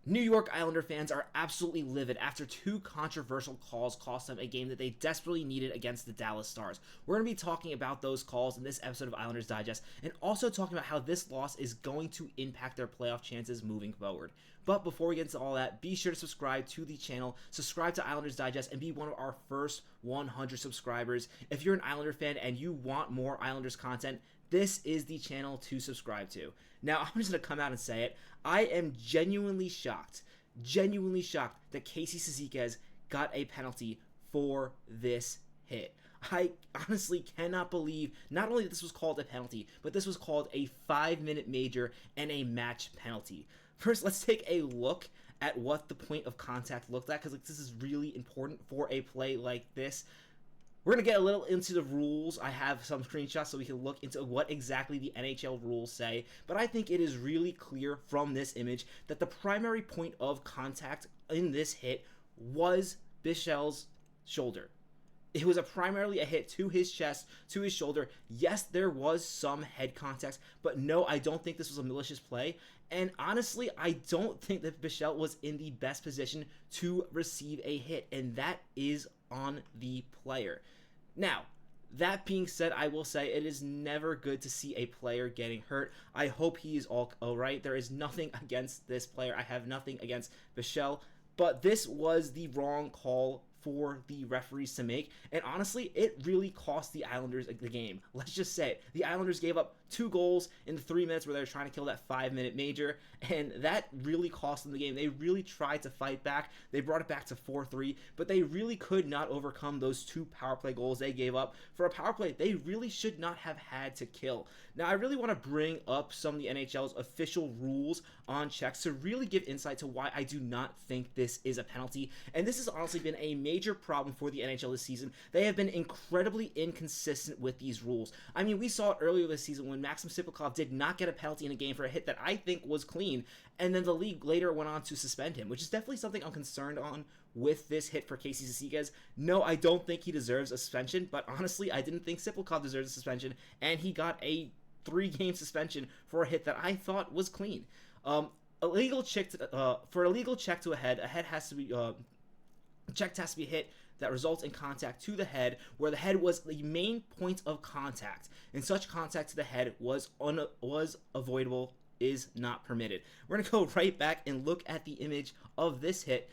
New York Islander fans are absolutely livid after two controversial calls cost them a game that they desperately needed against the Dallas Stars. We're going to be talking about those calls in this episode of Islanders Digest, and also talking about how this loss is going to impact their playoff chances moving forward. But before we get into all that, be sure to subscribe to the channel, subscribe to Islanders Digest, and be one of our first 100 subscribers. If you're an Islander fan and you want more Islanders content, this is the channel to subscribe to. Now, I'm just going to come out and say it. I am genuinely shocked that Casey Ciziquez got a penalty for this hit. I honestly cannot believe not only that this was called a penalty, but this was called a 5-minute major and a match penalty. First, let's take a look at what the point of contact looked like, because this is really important for a play like this. We're going to get a little into the rules. I have some screenshots so we can look into what exactly the NHL rules say, but I think it is really clear from this image that the primary point of contact in this hit was Bichel's shoulder. It was primarily a hit to his chest, to his shoulder. Yes, there was some head contact, but no, I don't think this was a malicious play. And honestly, I don't think that Bichel was in the best position to receive a hit, and that is on the player. Now, that being said, I will say it is never good to see a player getting hurt. I hope he is all right. There is nothing against this player. I have nothing against Bichel, but this was the wrong call for the referees to make, and honestly, it really cost the Islanders the game. Let's just say it. The Islanders gave up 2 goals in the 3 minutes where they were trying to kill that 5-minute major, and that really cost them the game. They really tried to fight back. They brought it back to 4-3, but they really could not overcome those 2 power play goals they gave up. For a power play, they really should not have had to kill. Now, I really want to bring up some of the NHL's official rules on checks to really give insight to why I do not think this is a penalty, and this has honestly been a major problem for the NHL this season. They have been incredibly inconsistent with these rules. I mean, we saw it earlier this season when Maxim Siplikov did not get a penalty in a game for a hit that I think was clean, and then the league later went on to suspend him, which is definitely something I'm concerned on with this hit for Casey Ciziquez. No, I don't think he deserves a suspension, but honestly, I didn't think Siplikov deserves a suspension, and he got a 3-game suspension for a hit that I thought was clean. For a legal check to a head has to be check has to be hit that results in contact to the head, where the head was the main point of contact, and such contact to the head was avoidable, is not permitted. We're going to go right back and look at the image of this hit.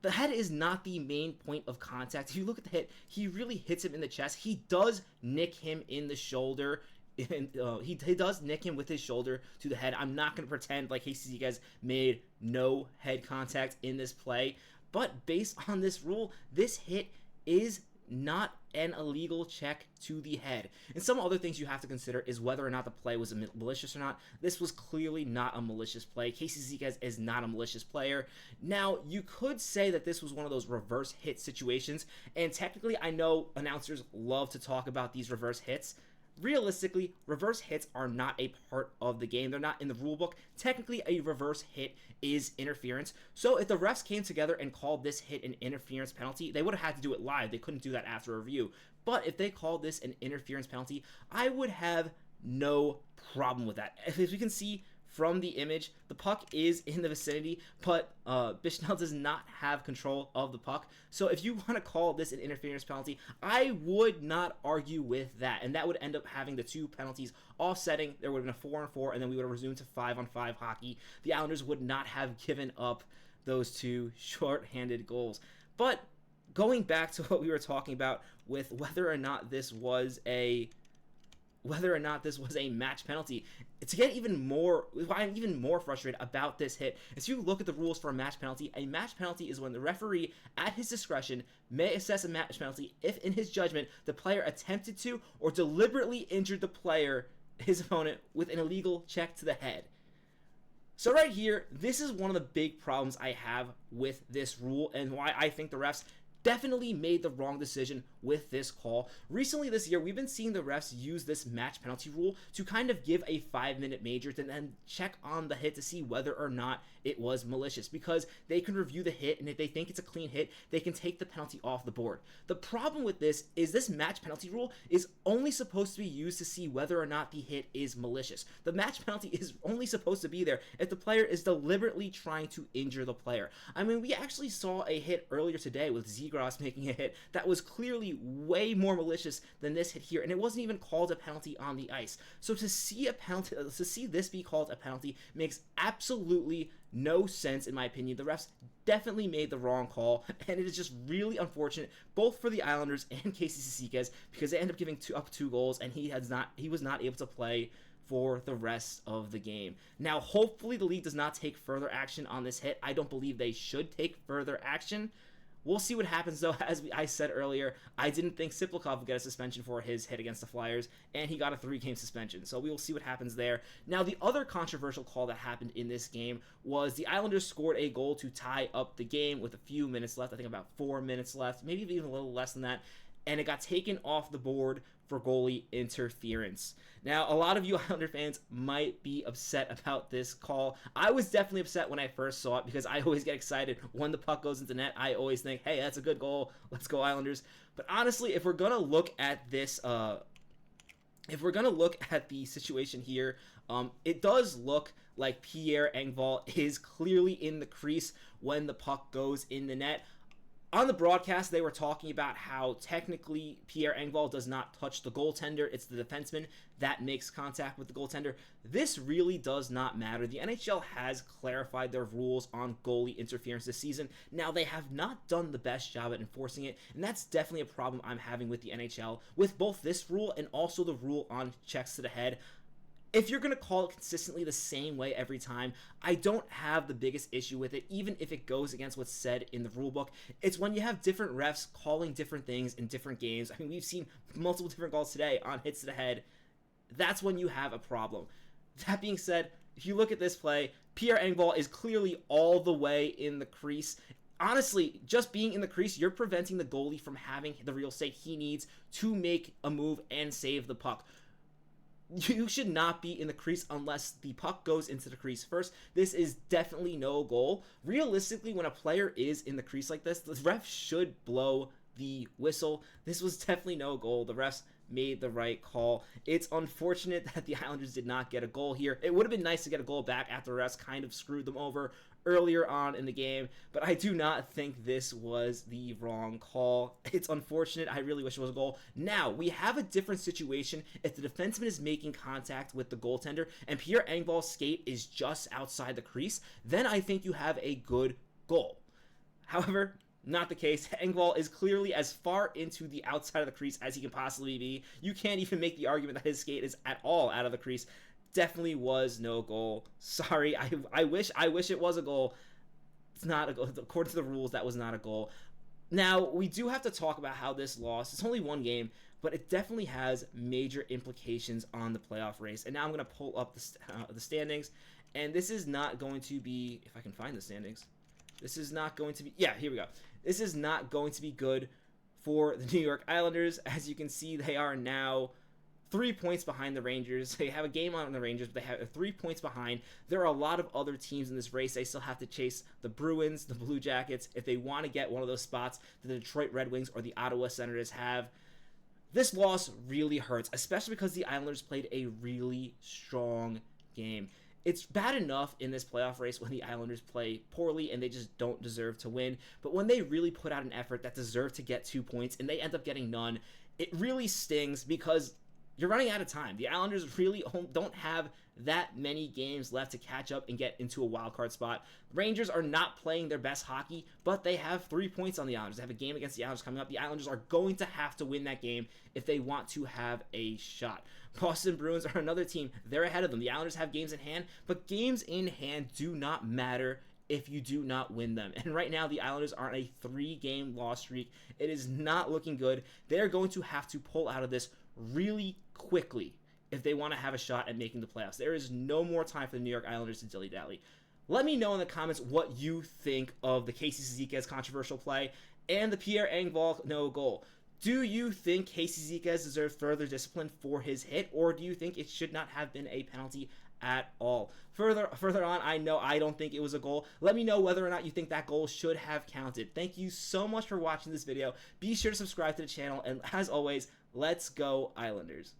The head is not the main point of contact. If you look at the hit, he really hits him in the chest. He does nick him in the shoulder. And, he does nick him with his shoulder to the head. I'm not going to pretend like Casey Ciziquez made no head contact in this play. But based on this rule, this hit is not an illegal check to the head. And some other things you have to consider is whether or not the play was malicious or not. This was clearly not a malicious play. Casey Ciziquez is not a malicious player. Now, you could say that this was one of those reverse hit situations, and technically I know announcers love to talk about these reverse hits. Realistically, reverse hits are not a part of the game. They're not in the rule book. Technically, a reverse hit is interference. So if the refs came together and called this hit an interference penalty, they would have had to do it live. They couldn't do that after a review. But if they called this an interference penalty, I would have no problem with that. As we can see from the image, the puck is in the vicinity, but Bichel does not have control of the puck. So if you want to call this an interference penalty, I would not argue with that, and that would end up having the 2 penalties offsetting. There would have been a 4-on-4, and then we would have resumed to 5-on-5 hockey. The Islanders would not have given up those 2 short-handed goals. But going back to what we were talking about with whether or not this was a match penalty, to get even more, why I'm even more frustrated about this hit is, if you look at the rules for a match penalty is when the referee, at his discretion, may assess a match penalty if, in his judgment, the player attempted to or deliberately injured the player, his opponent, with an illegal check to the head. So right here, this is one of the big problems I have with this rule, and why I think the refs definitely made the wrong decision with this call. Recently this year, we've been seeing the refs use this match penalty rule to kind of give a 5-minute major and then check on the hit to see whether or not it was malicious, because they can review the hit, and if they think it's a clean hit, they can take the penalty off the board. The problem with this is this match penalty rule is only supposed to be used to see whether or not the hit is malicious. The match penalty is only supposed to be there if the player is deliberately trying to injure the player. I mean, we actually saw a hit earlier today with Zegras making a hit that was clearly way more malicious than this hit here, and it wasn't even called a penalty on the ice. So to see this be called a penalty makes absolutely no sense, in my opinion. The refs definitely made the wrong call, and it is just really unfortunate both for the Islanders and Casey Cizikas, because they end up giving up two goals, and he was not able to play for the rest of the game. Now, hopefully the league does not take further action on this hit. I don't believe they should take further action. We'll see what happens, though. As I said earlier, I didn't think Siplikov would get a suspension for his hit against the Flyers, and he got a 3-game suspension. So we will see what happens there. Now, the other controversial call that happened in this game was the Islanders scored a goal to tie up the game with a few minutes left. I think about 4 minutes left, maybe even a little less than that. And it got taken off the board for goalie interference. Now, a lot of you Islander fans might be upset about this call. I was definitely upset when I first saw it, because I always get excited when the puck goes into net. I always think, hey, that's a good goal. Let's go Islanders. But honestly, if we're going to look at this, if we're going to look at the situation here, it does look like Pierre Engvall is clearly in the crease when the puck goes in the net. On the broadcast, they were talking about how technically Pierre Engvall does not touch the goaltender. It's the defenseman that makes contact with the goaltender. This really does not matter. The NHL has clarified their rules on goalie interference this season. Now, they have not done the best job at enforcing it, and that's definitely a problem I'm having with the NHL, with both this rule and also the rule on checks to the head. If you're going to call it consistently the same way every time, I don't have the biggest issue with it, even if it goes against what's said in the rulebook. It's when you have different refs calling different things in different games. I mean, we've seen multiple different calls today on hits to the head. That's when you have a problem. That being said, if you look at this play, Pierre Engvall is clearly all the way in the crease. Honestly, just being in the crease, you're preventing the goalie from having the real estate he needs to make a move and save the puck. You should not be in the crease unless the puck goes into the crease first. This is definitely no goal. Realistically, when a player is in the crease like this, the ref should blow the whistle. This was definitely no goal. The refs made the right call. It's unfortunate that the Islanders did not get a goal here. It would have been nice to get a goal back after the refs kind of screwed them over earlier on in the game, but I do not think this was the wrong call. It's unfortunate. I really wish it was a goal. Now, we have a different situation if the defenseman is making contact with the goaltender and Pierre Engvall's skate is just outside the crease, then I think you have a good goal. However, not the case. Engvall is clearly as far into the outside of the crease as he can possibly be. You can't even make the argument that his skate is at all out of the crease. Definitely was no goal. Sorry, I wish it was a goal. It's not a goal. According to the rules, that was not a goal. Now, we do have to talk about how this loss, it's only one game, but it definitely has major implications on the playoff race. And now I'm going to pull up the standings, and this is not going to be, if I can find the standings, this is not going to be, yeah, here we go. This is not going to be good for the New York Islanders. As you can see, they are now 3 points behind the Rangers. They have a game on the Rangers, but they have 3 points behind. There are a lot of other teams in this race. They still have to chase the Bruins, the Blue Jackets, if they want to get one of those spots that the Detroit Red Wings or the Ottawa Senators have. This loss really hurts, especially because the Islanders played a really strong game. It's bad enough in this playoff race when the Islanders play poorly and they just don't deserve to win, but when they really put out an effort that deserved to get 2 points and they end up getting none, it really stings because you're running out of time. The Islanders really don't have that many games left to catch up and get into a wild card spot. The Rangers are not playing their best hockey, but they have 3 points on the Islanders. They have a game against the Islanders coming up. The Islanders are going to have to win that game if they want to have a shot. Boston Bruins are another team. They're ahead of them. The Islanders have games in hand, but games in hand do not matter if you do not win them. And right now, the Islanders are on a 3-game loss streak. It is not looking good. They're going to have to pull out of this really quickly if they want to have a shot at making the playoffs. There is no more time for the New York Islanders to dilly-dally. Let me know in the comments what you think of the Casey Cizikas controversial play and the Pierre Engvall no goal. Do you think Casey Ziquez deserved further discipline for his hit, or do you think it should not have been a penalty at all? Further on, I don't think it was a goal. Let me know whether or not you think that goal should have counted. Thank you so much for watching this video. Be sure to subscribe to the channel, and as always, let's go Islanders.